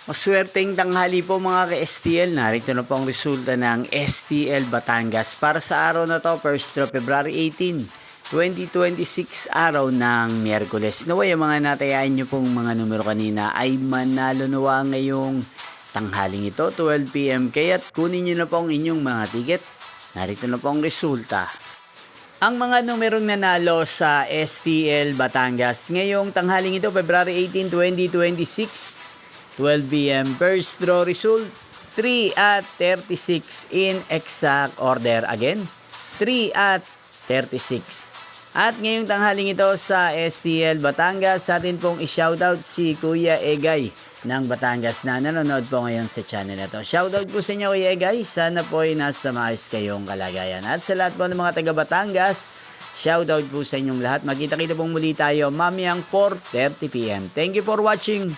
Maswerteng tanghali po mga ka-STL. Narito na po ang resulta ng STL Batangas para sa araw na to, 1st of February 18, 2026, araw ng Miyerkules. Naway ang mga natayaan nyo pong mga numero kanina ay manalo nawa ngayong tanghaling ito, 12 PM. Kaya't kunin nyo na po ang inyong mga ticket. Narito na po ang resulta. Ang mga numerong nanalo sa STL Batangas ngayong tanghaling ito, February 18, 2026, 12 PM. First draw result, 3 at 36 in exact order. Again, 3 at 36. At ngayong tanghaling ito sa STL Batangas, sa atin pong i-shoutout si Kuya Egay ng Batangas na nanonood po ngayon sa channel na to. Shoutout po sa inyo Kuya Egay. Sana po ay nasa maayos kayong kalagayan. At sa lahat po ng mga taga Batangas, shoutout po sa inyong lahat. Magkita-kita pong muli tayo mamayang 4:30 PM. Thank you for watching.